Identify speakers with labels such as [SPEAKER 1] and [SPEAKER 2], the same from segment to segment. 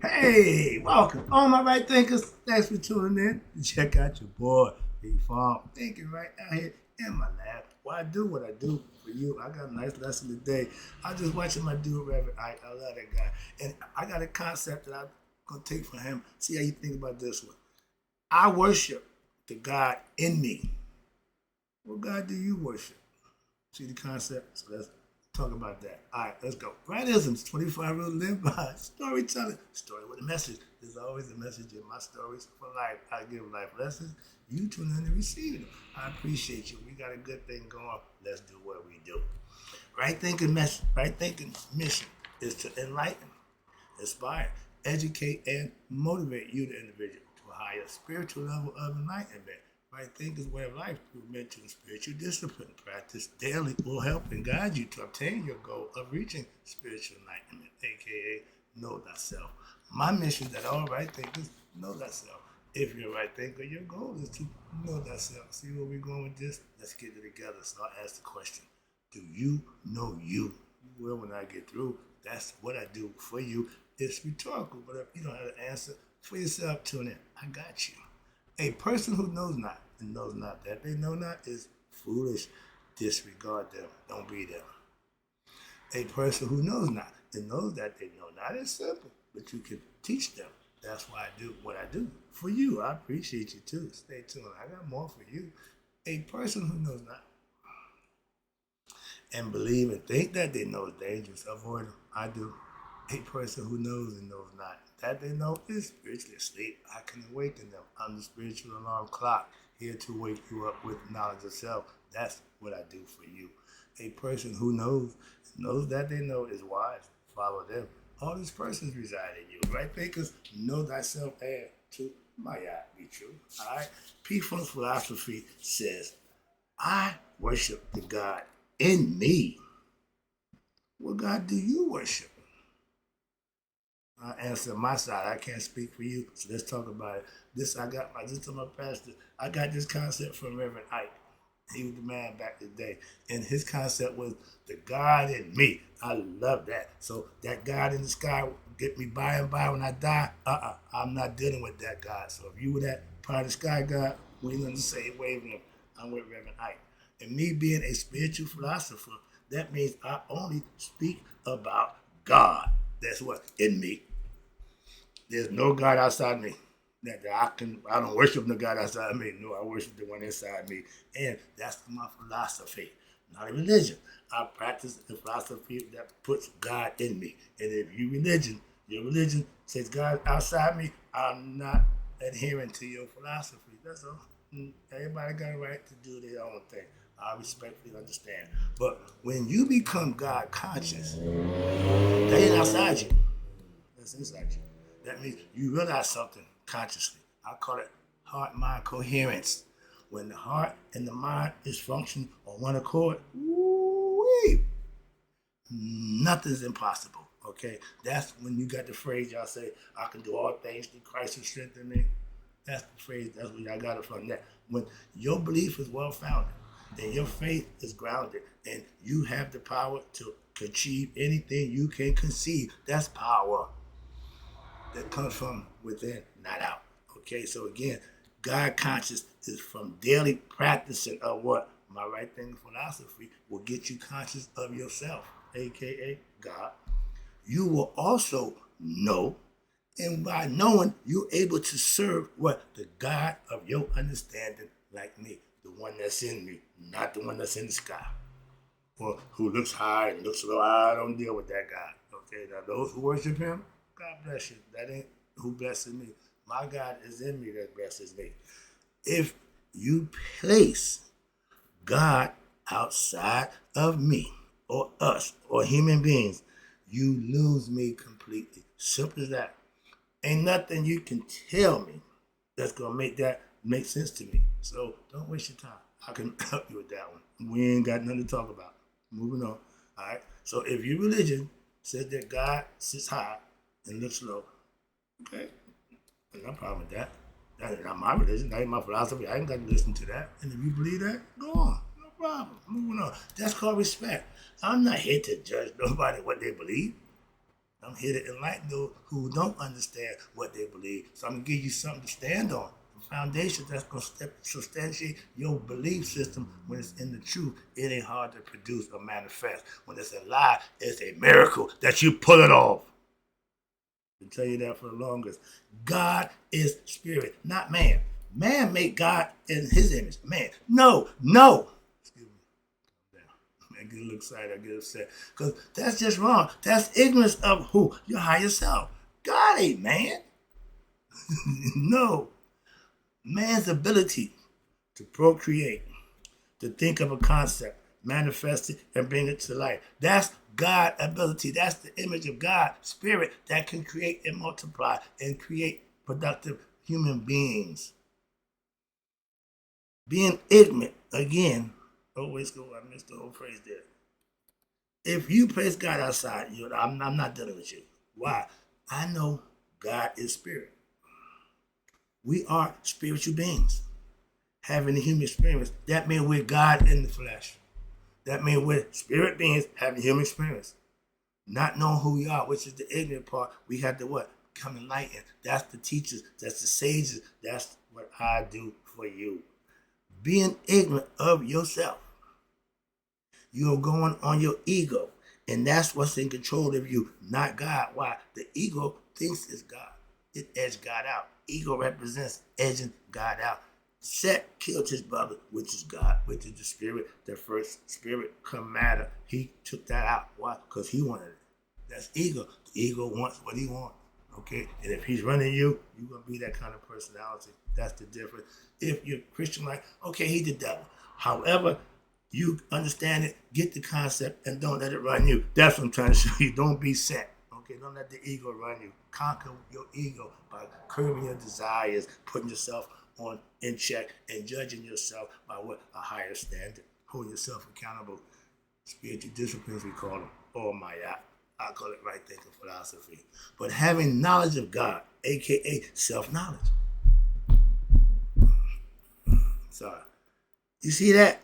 [SPEAKER 1] Hey, welcome. All my right thinkers, thanks for tuning in. Check out your boy, B Farm. Thinking right out here in my lab. Why I do what I do for you. I got a nice lesson today. I just watching my dude, Reverend Ike. I love that guy. And I got a concept that I'm going to take from him. See how you think about this one. I worship the God in me. What God do you worship? See the concept? So let's talk about that. All right, let's go. Rightisms, 25 rules to live by. Storytelling. Story with a message. There's always a message in my stories for life. I give life lessons. You tune in and receive them. I appreciate you. We got a good thing going. Let's do what we do. Right thinking mission is to enlighten, inspire, educate, and motivate you, the individual, to a higher spiritual level of enlightenment. Right thinker's way of life through mental and spiritual discipline. Practice daily will help and guide you to obtain your goal of reaching spiritual enlightenment, aka know thyself. My mission is that all right thinkers know thyself. If you're a right thinker, your goal is to know thyself. See where we're going with this? Let's get it together. So I'll ask the question. Do you know you? You will when I get through. That's what I do for you. It's rhetorical, but if you don't have an answer for yourself, tune in. I got you. A person who knows not and knows not that they know not is foolish. Disregard them. Don't be them. A person who knows not and knows that they know not is simple, but you can teach them. That's why I do what I do for you. I appreciate you too. Stay tuned. I got more for you. A person who knows not and believe and think that they know is dangerous, avoid them. I do. A person who knows and knows not that they know is spiritually asleep. I can awaken them. I'm the spiritual alarm clock, here to wake you up with knowledge of self. That's what I do for you. A person who knows that they know is wise. Follow them. All these persons reside in you. Right thinkers, know thyself and to my eye be true. All right. P. Funk's philosophy says, I worship the God in me. What God do you worship? I answer my side. I can't speak for you, so let's talk about it. I just told my pastor, I got this concept from Reverend Ike. He was the man back in the day, and his concept was the God in me. I love that. So that God in the sky will get me by and by when I die. I'm not dealing with that God. So if you were that part of the sky God, we ain't on the same wavelength. I'm with Reverend Ike. And me being a spiritual philosopher, that means I only speak about God. That's what in me. There's no God outside me. I don't worship the God outside me. No, I worship the one inside me. And that's my philosophy, not a religion. I practice the philosophy that puts God in me. And if your religion says God outside me, I'm not adhering to your philosophy. That's all. Everybody got a right to do their own thing. I respectfully understand. But when you become God conscious, that ain't outside you. That's inside you. That means you realize something consciously. I call it heart-mind coherence. When the heart and the mind is functioning on one accord, woo-wee, nothing's impossible. Okay? That's when you got the phrase y'all say, I can do all things through Christ who strengthens me. That's the phrase, that's where I got it from. That when your belief is well-founded, then your faith is grounded, and you have the power to achieve anything you can conceive. That's power that comes from within, not out. Okay, so again, God conscious is from daily practicing of what? My right thinking philosophy will get you conscious of yourself, aka God. You will also know, and by knowing, you're able to serve what? The God of your understanding, like me, the one that's in me, not the one that's in the sky. Or who looks high and looks low. I don't deal with that God. Okay, now those who worship him, God bless you. That ain't who blesses me. My God is in me that blesses me. If you place God outside of me or us or human beings, you lose me completely. Simple as that. Ain't nothing you can tell me that's going to make that make sense to me. So don't waste your time. I can help you with that one. We ain't got nothing to talk about. Moving on. All right. So if your religion says that God sits high and looks low, okay, no problem with that. That is not my religion. That ain't my philosophy. I ain't got to listen to that. And if you believe that, go on. No problem. Moving on. That's called respect. I'm not here to judge nobody what they believe. I'm here to enlighten those who don't understand what they believe. So I'm going to give you something to stand on. A foundation that's going to substantiate your belief system. When it's in the truth, it ain't hard to produce or manifest. When it's a lie, it's a miracle that you pull it off. I'll tell you that for the longest. God is spirit, not man. Man made God in his image. Man, no. Excuse me. I get a little excited, I get upset. Because that's just wrong. That's ignorance of who? Your higher self. God ain't man. No. Man's ability to procreate, to think of a concept, manifest it, and bring it to life. That's God's ability. That's the image of God, spirit, that can create and multiply and create productive human beings. Being ignorant, again, always go, I missed the whole phrase there. If you place God outside, I'm not dealing with you. Why? I know God is spirit. We are spiritual beings having the human experience. That means we're God in the flesh. That means we're spirit beings having human experience. Not knowing who we are, which is the ignorant part, we have to what? Become enlightened. That's the teachers, that's the sages. That's what I do for you. Being ignorant of yourself. You're going on your ego. And that's what's in control of you, not God. Why? The ego thinks it's God. It edged God out. Ego represents edging God out. Seth killed his brother, which is God, which is the spirit, the first spirit come matter. He took that out. Why? Because he wanted it. That's ego. The ego wants what he wants. Okay? And if he's running you, you're going to be that kind of personality. That's the difference. If you're Christian, like, okay, he's the devil. However, you understand it, get the concept, and don't let it run you. That's what I'm trying to show you. Don't be set. Okay, don't let the ego run you. Conquer your ego by curbing your desires, putting yourself in check, and judging yourself by what? A higher standard. Hold yourself accountable. Spiritual disciplines, we call them. Oh my God. I call it right thinking philosophy. But having knowledge of God, aka self-knowledge. Sorry. You see that?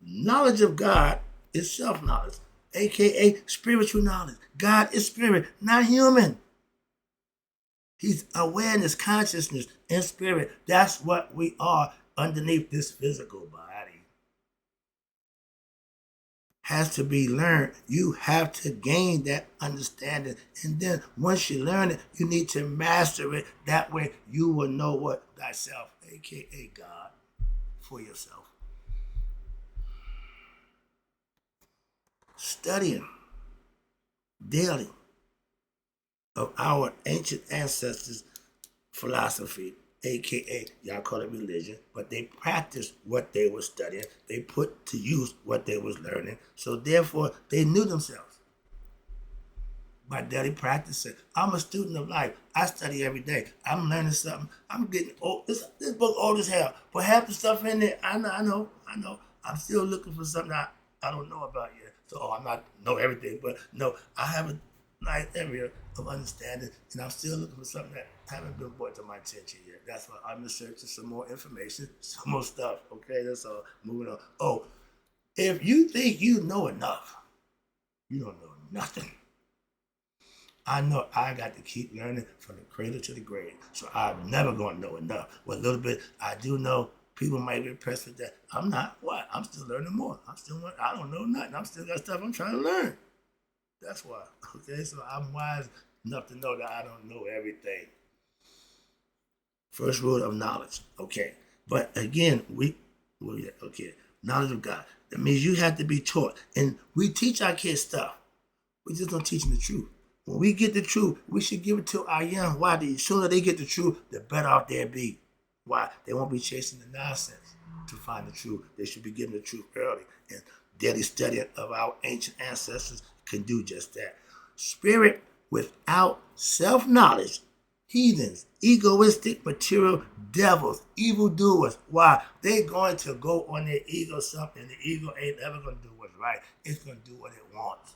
[SPEAKER 1] Knowledge of God is self-knowledge, aka spiritual knowledge. God is spirit, not human. He's awareness, consciousness, and spirit. That's what we are underneath this physical body. Has to be learned. You have to gain that understanding. And then once you learn it, you need to master it. That way you will know what? Thyself, aka God, for yourself. Studying daily of our ancient ancestors' philosophy, aka y'all call it religion, but they practiced what they were studying. They put to use what they was learning. So therefore, they knew themselves by daily practicing. I'm a student of life. I study every day. I'm learning something. I'm getting old. This book old as hell, but half the stuff in there, I know. I'm still looking for something I don't know about yet. So I'm not know everything, but no, I have a nice area of understanding, and I'm still looking for something that haven't been brought to my attention yet. That's why I'm researching some more information, some more stuff. Okay, that's all. Moving on. Oh, if you think you know enough, you don't know nothing. I know I got to keep learning from the cradle to the grave, so I'm never going to know enough. Well, a little bit I do know. People might be impressed with that. I'm not. What? I'm still learning more. I don't know nothing. I'm still got stuff I'm trying to learn. That's why. Okay, so I'm wise enough to know that I don't know everything. First rule of knowledge. Okay, but again, okay, knowledge of God. That means you have to be taught, and we teach our kids stuff. We just don't teach them the truth. When we get the truth, we should give it to our young. Why? The sooner they get the truth, the better off they'll be. Why? They won't be chasing the nonsense to find the truth. They should be getting the truth early. And daily study of our ancient ancestors can do just that. Spirit without self-knowledge, heathens, egoistic, material devils, evildoers. Why? They're going to go on their ego something. The ego ain't ever going to do what's right. It's going to do what it wants.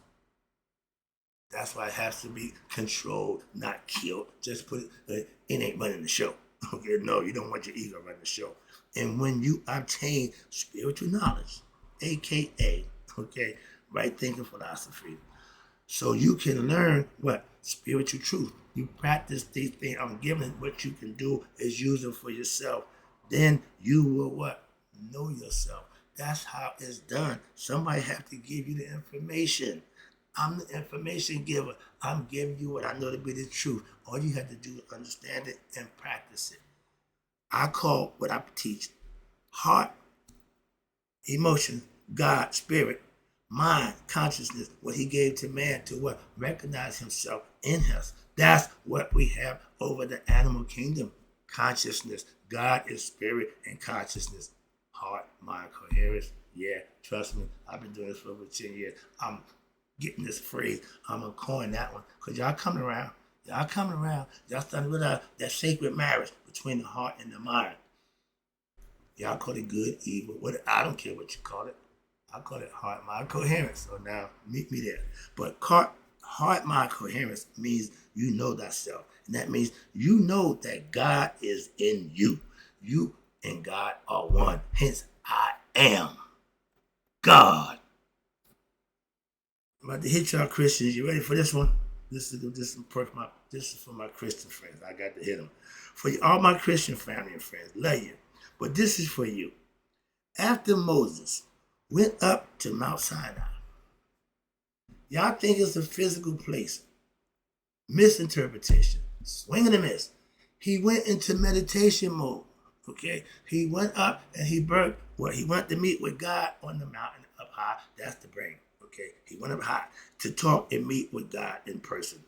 [SPEAKER 1] That's why it has to be controlled, not killed. Just put it ain't running the show. Okay, no, you don't want your ego running the show. And when you obtain spiritual knowledge, aka, okay, right thinking philosophy, So you can learn what? Spiritual truth. You practice these things. I'm giving what you can do is use them for yourself. Then you will what? Know yourself. That's how it's done. Somebody have to give you the information. I'm the information giver. I'm giving you what I know to be the truth. All you have to do is understand it and practice it. I call what I teach heart, emotion, God, spirit, mind, consciousness, what he gave to man to what? Recognize himself in us. That's what we have over the animal kingdom. Consciousness. God is spirit and consciousness. Heart, mind, coherence. Yeah, trust me, I've been doing this for over 10 years. I'm getting this phrase. I'm going to coin that one. Because y'all coming around. Y'all starting to realize that sacred marriage between the heart and the mind. Y'all call it good, evil. I don't care what you call it. I call it heart, mind, coherence. So now, meet me there. But heart, mind, coherence means you know thyself. And that means you know that God is in you. You and God are one. Hence, I am God. I'm about to hit y'all Christians. You ready for this one? This is for my Christian friends. I got to hit them. For all my Christian family and friends, love you. But this is for you. After Moses went up to Mount Sinai, y'all think it's a physical place. Misinterpretation. Swing and a miss. He went into meditation mode. Okay? He went up and he went to meet with God on the mountain up high. That's the brain. Okay? He went up high to talk and meet with God in person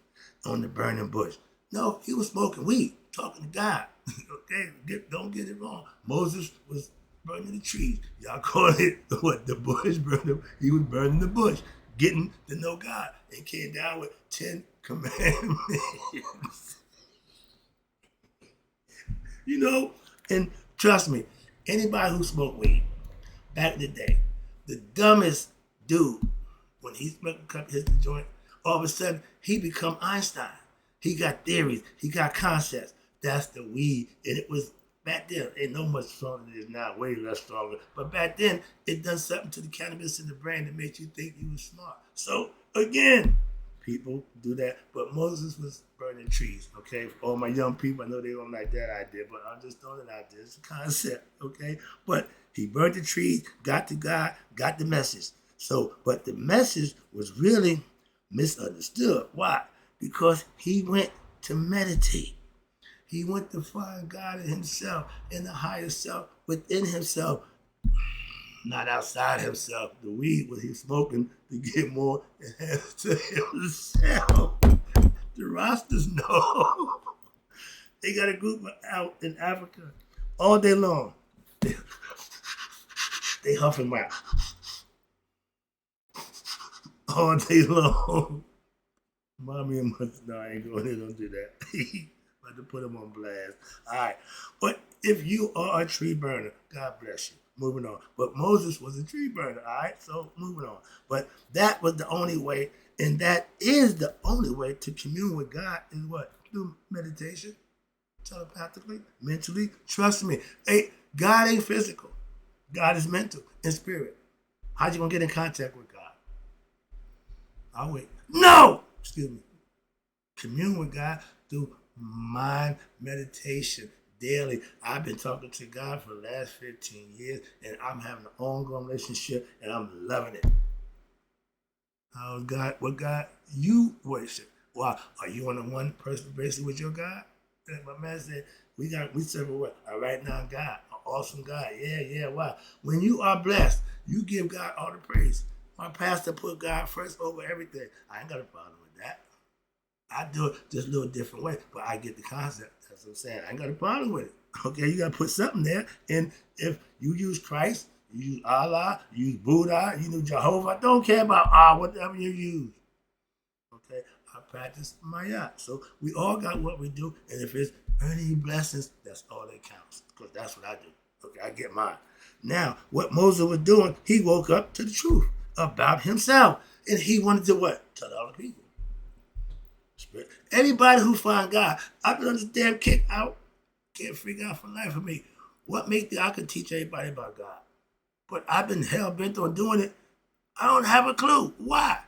[SPEAKER 1] on the burning bush. No, he was smoking weed, talking to God. Okay? Don't get it wrong. Moses was burning the trees. Y'all call it what? The bush burned him. He was burning the bush, getting to know God, and came down with 10 commandments. You know, and trust me, anybody who smoked weed back in the day, the dumbest dude, when he smoked his joint, all of a sudden he become Einstein. He got theories, he got concepts. That's the weed, and it was back then. Ain't no much stronger than it is now, way less stronger. But back then, it done something to the cannabis in the brain that made you think you was smart. So again, people do that, but Moses was burning trees, okay? For all my young people, I know they don't like that idea, but I'm just throwing it out there. It's a concept, okay? But he burned the trees, got to God, got the message. So, but the message was really misunderstood. Why? Because he went to meditate. He went to find God in himself, in the higher self, within himself, not outside himself. The weed was he smoking to get more enhanced to himself. The Rastas know. They got a group out in Africa all day long. They huffing mouth all day long. Mommy and mother, no, I ain't going there. Don't do that. About to put them on blast. All right. But if you are a tree burner, God bless you. Moving on. But Moses was a tree burner, all right? So moving on. But that was the only way, and that is the only way to commune with God is what? Through meditation, telepathically, mentally. Trust me. Hey, God ain't physical. God is mental and spirit. How you going to get in contact with God? I'll wait. No! Excuse me. Commune with God through mind meditation daily. I've been talking to God for the last 15 years, and I'm having an ongoing relationship, and I'm loving it. How God? What God you worship? Why? Are you on a one person basis with your God? My man said, we serve what? A right now God, an awesome God. Yeah. Why? When you are blessed, you give God all the praise. My pastor put God first over everything. I ain't got a problem with that. I do it just a little different way, but I get the concept. That's what I'm saying. I ain't got a problem with it. Okay, you got to put something there. And if you use Christ, you use Allah, you use Buddha, you use Jehovah, I don't care about whatever you use. Okay, I practice Maya. So we all got what we do, and if it's earning blessings, that's all that counts. Because that's what I do. Okay, I get mine. Now, what Moses was doing, he woke up to the truth about himself. And he wanted to what? Tell other people. Spirit. Anybody who find God, I've been on this damn kick out, can't figure out for life of me. What makes me I could teach everybody about God? But I've been hell bent on doing it. I don't have a clue. Why?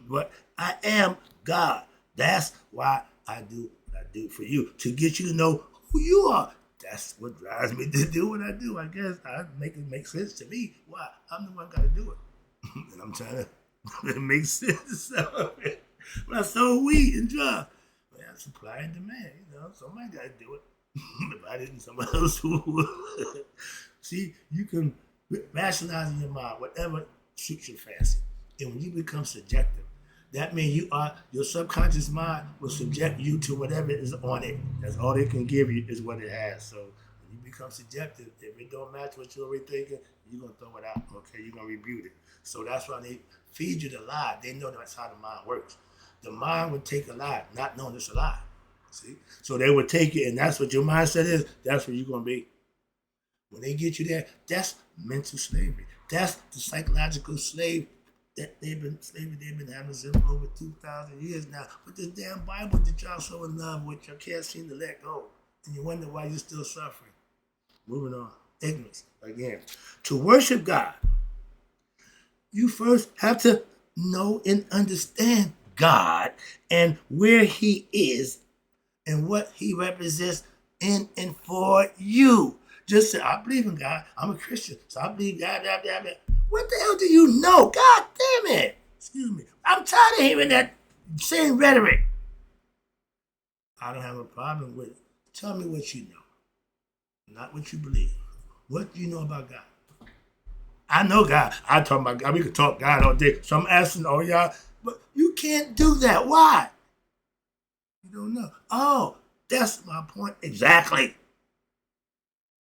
[SPEAKER 1] But I am God. That's why I do what I do for you, to get you to know who you are. That's what drives me to do what I do. I guess I make it make sense to me. Why? I'm the one got to do it. And I'm trying to it makes sense. So, when I sold weed and drugs, well, supply and demand. Somebody got to do it. If I didn't, somebody else would. See, you can rationalize in your mind whatever suits your fancy. And when you become subjective, that means your subconscious mind will subject you to whatever is on it. That's all it can give you is what it has. So when you become subjective, if it don't match what you're already thinking, you're gonna throw it out. Okay, you're gonna rebuke it. So that's why they feed you the lie. They know that's how the mind works. The mind would take a lie, not knowing it's a lie. See? So they would take it, and that's what your mindset is. That's where you're gonna be. When they get you there, that's mental slavery. That's the psychological slave that they've been having since over 2,000 years now. With this damn Bible that y'all so in love with, you can't seem to let go. And you wonder why you're still suffering. Moving on. Ignorance. Again. To worship God, you first have to know and understand God and where He is and what He represents in and for you. Just say, I believe in God. I'm a Christian, so I believe God, blah, blah, blah. What the hell do you know? God damn it. Excuse me. I'm tired of hearing that same rhetoric. I don't have a problem with it. Tell me what you know, not what you believe. What do you know about God? I know God. I talk about God. We could talk God all day. So I'm asking all y'all, but you can't do that. Why? You don't know. Oh, that's my point. Exactly.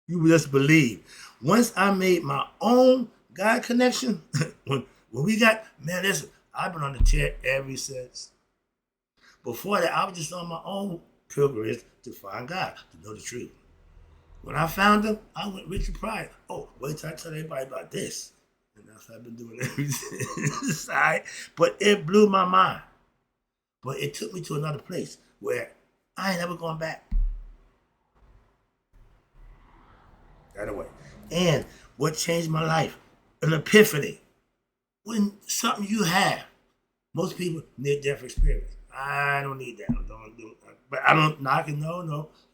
[SPEAKER 1] You just believe. Once I made my own God connection, when we got, man, listen, I've been on the chair ever since. Before that, I was just on my own pilgrimage to find God, to know the truth. When I found Him, I went rich and pride. Oh, wait till I tell everybody about this. And that's what I've been doing ever since. Right? But it blew my mind. But it took me to another place where I ain't ever going back. That way. And what changed my life? An epiphany. When something you have, most people need death experience. I don't need that. Don't do it. But I don't knock it. No.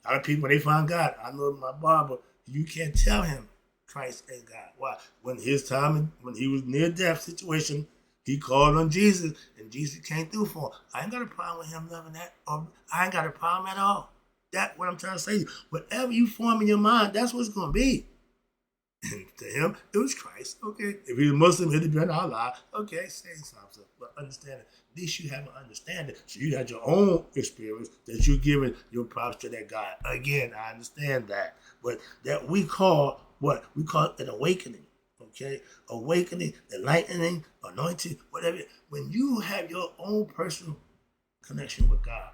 [SPEAKER 1] A lot of people, when they find God, I know my barber, you can't tell him Christ ain't God. Why? When his time, when he was near death situation, he called on Jesus, and Jesus came through for him. I ain't got a problem with him loving that. I ain't got a problem at all. That's what I'm trying to say. Whatever you form in your mind, that's what it's going to be. And to him, it was Christ. Okay. If he's a Muslim, it'd been Allah. Okay, say something. But understand it. At least you have an understanding. So you had your own experience that you're giving your props to that God. Again, I understand that. But that we call what? We call it an awakening. Okay? Awakening, enlightening, anointing, whatever. When you have your own personal connection with God,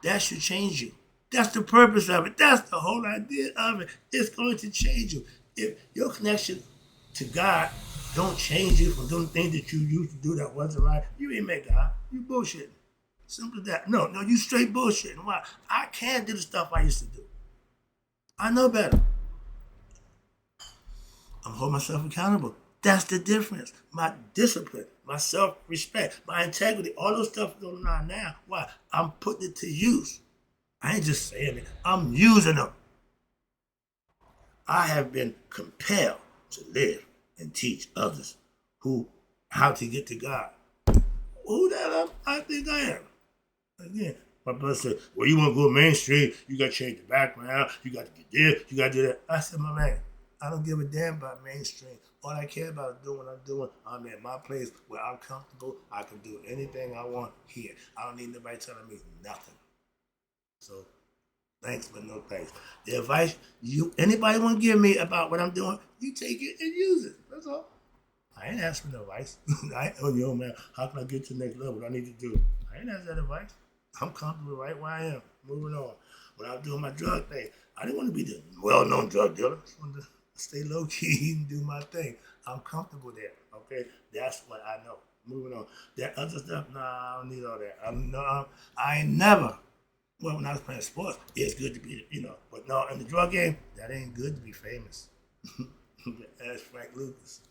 [SPEAKER 1] that should change you. That's the purpose of it. That's the whole idea of it. It's going to change you. If your connection to God don't change you from doing things that you used to do that wasn't right, you ain't make God. You bullshitting. Simple as that. No, you straight bullshitting. Why? I can't do the stuff I used to do. I know better. I'm holding myself accountable. That's the difference. My discipline, my self-respect, my integrity, all those stuff going on now. Why? I'm putting it to use. I ain't just saying it. I'm using them. I have been compelled to live and teach others how to get to God. Who the hell I think I am? Again, my brother said, well, you want to go mainstream, you got to change the background, you got to get this, you got to do that. I said, my man, I don't give a damn about mainstream. All I care about is doing what I'm doing. I'm at my place where I'm comfortable. I can do anything I want here. I don't need nobody telling me nothing. So, thanks, but no thanks. The advice anybody want to give me about what I'm doing, you take it and use it. That's all. I ain't asking for no advice. I ain't, yo, man, how can I get to the next level? What I need to do? I ain't asking that advice. I'm comfortable right where I am. Moving on. When I was doing my drug thing, I didn't want to be the well-known drug dealer. I just wanted to stay low-key and do my thing. I'm comfortable there, okay? That's what I know. Moving on. That other stuff, nah, I don't need all that. I ain't never. Well, when I was playing sports, it's good to be, but no, in the drug game, that ain't good to be famous. Ask Frank Lucas.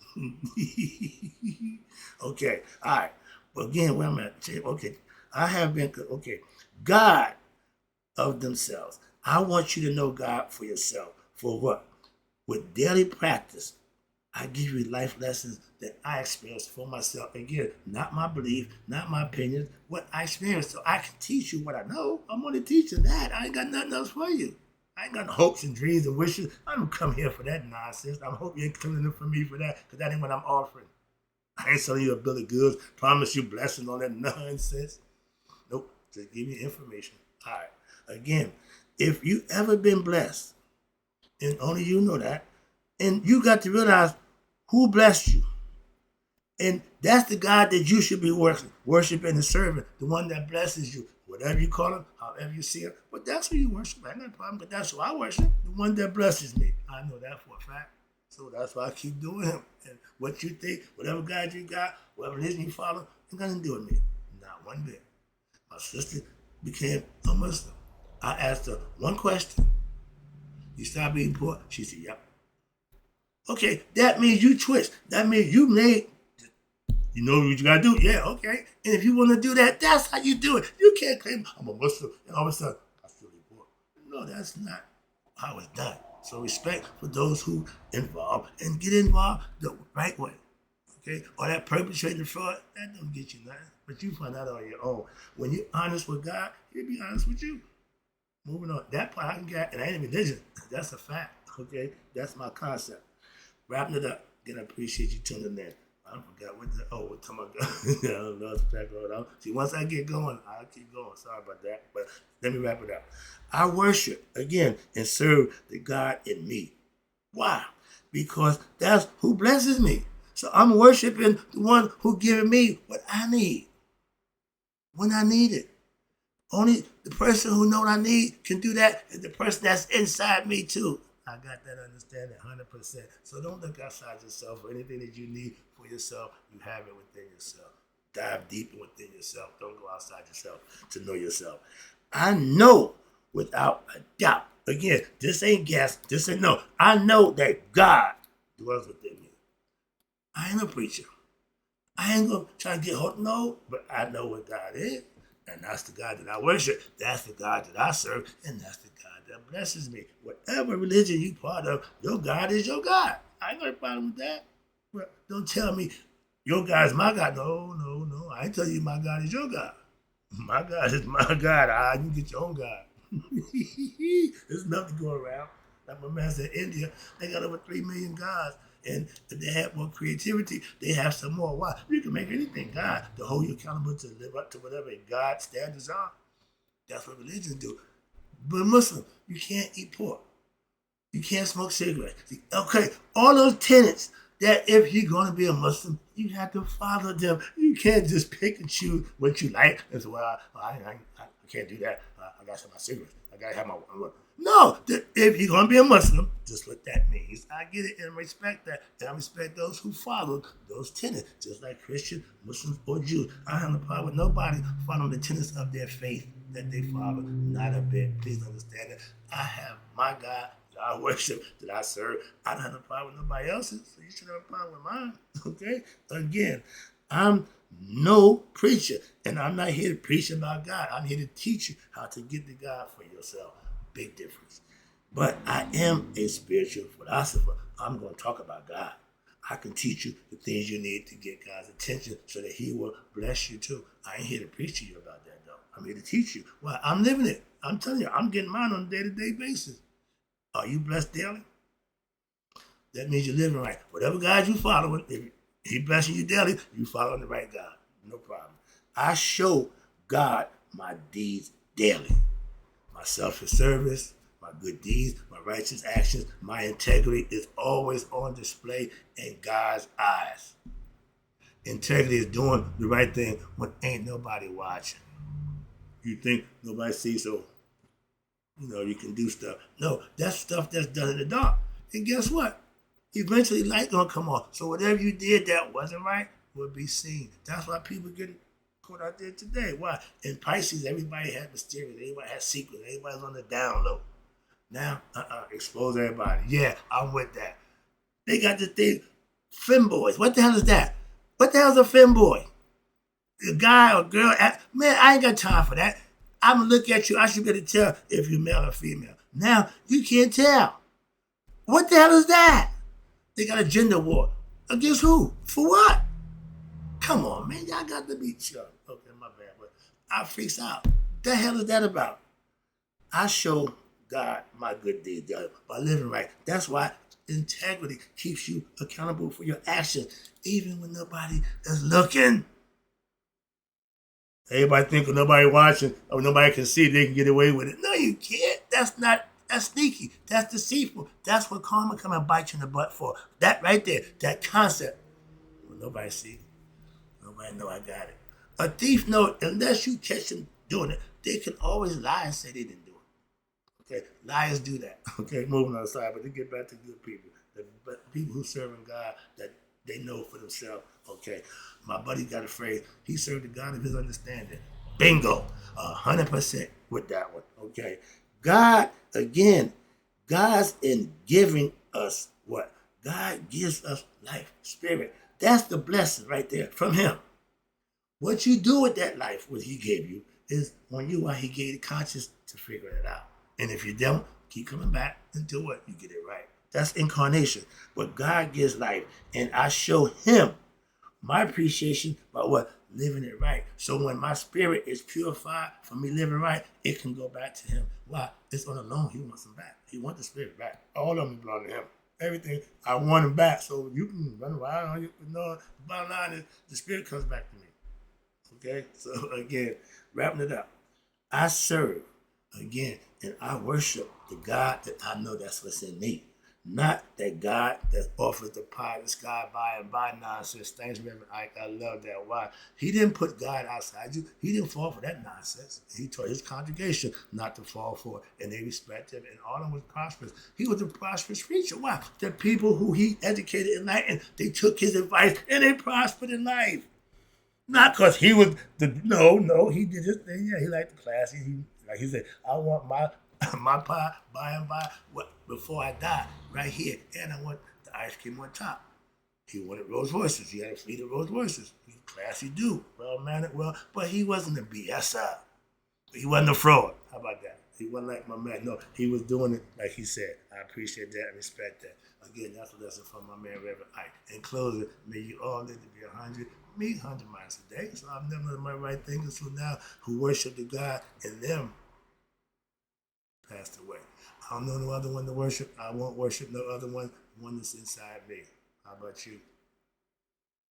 [SPEAKER 1] Okay, all right. Again, where I'm at, okay, I have been, okay, God of themselves. I want you to know God for yourself. For what? With daily practice, I give you life lessons that I experienced for myself. Again, not my belief, not my opinions, what I experienced. So I can teach you what I know. I'm going to teach you that. I ain't got nothing else for you. I ain't got hopes and dreams and wishes. I don't come here for that nonsense. I hope you ain't coming in for me for that, because that ain't what I'm offering. I ain't selling you a bill of goods, promise you blessings, all that nonsense. Nope, just give me information. All right. Again, if you ever been blessed, and only you know that, and you got to realize who blessed you. And that's the God that you should be worshiping and serving, the one that blesses you, whatever you call him, however you see him. But that's who you worship. I ain't got a problem, but that's who I worship, the one that blesses me. I know that for a fact. So that's why I keep doing him. And what you think, whatever God you got, whatever religion you follow, ain't got nothing to do with me. Not one bit. My sister became a Muslim. I asked her one question. You stop being poor? She said, yep. Okay, that means you twist. That means you made, you know what you gotta do? Yeah, okay. And if you wanna do that, that's how you do it. You can't claim I'm a Muslim and all of a sudden I still be poor. No, that's not how it's done. So respect for those who involved and get involved the right way. Okay? Or that perpetrating fraud, that don't get you nothing. But you find out on your own. When you're honest with God, he'll be honest with you. Moving on. That part I can get, and I ain't religion. That's a fact. Okay? That's my concept. Wrapping it up. Again, I appreciate you tuning in. I forgot what time I got. I lost track of it. See, once I get going, I'll keep going. Sorry about that. But let me wrap it up. I worship, again, and serve the God in me. Why? Because that's who blesses me. So I'm worshiping the one who gives me what I need when I need it. Only the person who knows I need can do that, and the person that's inside me too. I got that understanding 100%. So don't look outside yourself for anything that you need for yourself. You have it within yourself. Dive deep within yourself. Don't go outside yourself to know yourself. I know without a doubt. Again, this ain't guess. This ain't no. I know that God dwells within me. I ain't a preacher. I ain't gonna try to get hold. No, but I know what God is. And that's the God that I worship. That's the God that I serve. And that's the God that blesses me. Whatever religion you part of, your God is your God. I ain't got a problem with that. But don't tell me your God is my God. No, no, no. I ain't tell you my God is your God. My God is my God. You get your own God. There's enough to go around. Like my man said, India, they got over 3 million gods. And if they have more creativity, they have some more. Why? You can make anything God to hold you accountable to live up to whatever God standards are. That's what religions do. But Muslim, you can't eat pork. You can't smoke cigarettes. Okay, all those tenets that if you're going to be a Muslim, you have to follow them. You can't just pick and choose what you like and say, well, I can't do that. I got to have my cigarettes. I got to have my... No, if you're going to be a Muslim, just what that means. I get it and respect that. And I respect those who follow those tenets, just like Christian, Muslims, or Jews. I have no problem with nobody following the tenets of their faith that they follow. Not a bit. Please understand that. I have my God that I worship, that I serve. I don't have no problem with nobody else's, so you should have a problem with mine. Okay? Again, I'm no preacher, and I'm not here to preach about God. I'm here to teach you how to get to God for yourself. Big difference. But I am a spiritual philosopher. I'm going to talk about God. I can teach you the things you need to get God's attention so that he will bless you too. I ain't here to preach to you about that though. I'm here to teach you. Well, I'm living it. I'm telling you, I'm getting mine on a day-to-day basis. Are you blessed daily? That means you're living right. Whatever God you following, if he blessing you daily, you following the right God. No problem. I show God my deeds daily. My selfless service, my good deeds, my righteous actions, my integrity is always on display in God's eyes. Integrity is doing the right thing when ain't nobody watching. You think nobody sees, so you can do stuff. No, that's stuff that's done in the dark. And guess what? Eventually light gonna come on. So whatever you did that wasn't right will be seen. That's why people get caught out there today. Why? In Pisces, everybody had mysterious. Everybody had secrets. Everybody's on the down low. Now, expose everybody. Yeah, I'm with that. They got this thing, femboys. What the hell is that? What the hell is a femboy? The guy or girl, man, I ain't got time for that. I'm gonna look at you. I should be able to tell if you're male or female. Now you can't tell. What the hell is that? They got a gender war. Against who? For what? Come on, man. Y'all got to be chill. Okay, my bad, but I freaks out. The hell is that about? I show God my good deeds by living right. That's why integrity keeps you accountable for your actions, even when nobody is looking. Everybody think when nobody watching or nobody can see, they can get away with it. No, you can't. That's sneaky. That's deceitful. That's what karma come and bite you in the butt for. That right there, that concept. When nobody see, nobody know I got it. A thief know unless you catch them doing it, they can always lie and say they didn't do it. Okay, liars do that. Okay, moving on the side, but to get back to good people, the people who serving God that they know for themselves. Okay, my buddy got a phrase. He served the God of his understanding. Bingo, 100% with that one. Okay, God again. God's in giving us what? God gives us life, spirit. That's the blessing right there from Him. What you do with that life, what He gave you, is on you why He gave the conscience to figure it out. And if you don't, keep coming back until what? You get it right. That's incarnation. But God gives life. And I show Him my appreciation by what? Living it right. So when my spirit is purified from me living right, it can go back to Him. Why? It's on the loan. He wants them back. He wants the spirit back. All of them belong to Him. Everything, I want Him back. So you can run around. You can know. The bottom line is the spirit comes back to me. Okay? So again, wrapping it up. I serve again and I worship the God that I know that's what's in me. Not that God that offers the pie in the sky by and by nonsense. Thanks, Reverend Ike. I love that. Why? He didn't put God outside you. He didn't fall for that nonsense. He told his congregation not to fall for it, and they respect him, and all of them was prosperous. He was a prosperous preacher. Why? The people who he educated and enlightened, they took his advice, and they prospered in life. Not because he was the no, he did his thing. Yeah, he liked the class. He like he said, I want my my pie by and by before I die, right here. And I want the ice cream on top. He wanted Rolls Royces. He had a fleet of Rolls Royces. He classy dude, well mannered, but he wasn't a BSI. He wasn't a fraud. How about that? He wasn't like my man. No, he was doing it like he said. I appreciate that and respect that. Again, that's a lesson from my man, Reverend Ike. In closing, may you all live to be 100, me 100 miles a day. So I've never done my right thing until now who worship the God in them passed away. I don't know no other one to worship. I won't worship no other one. One that's inside me. How about you?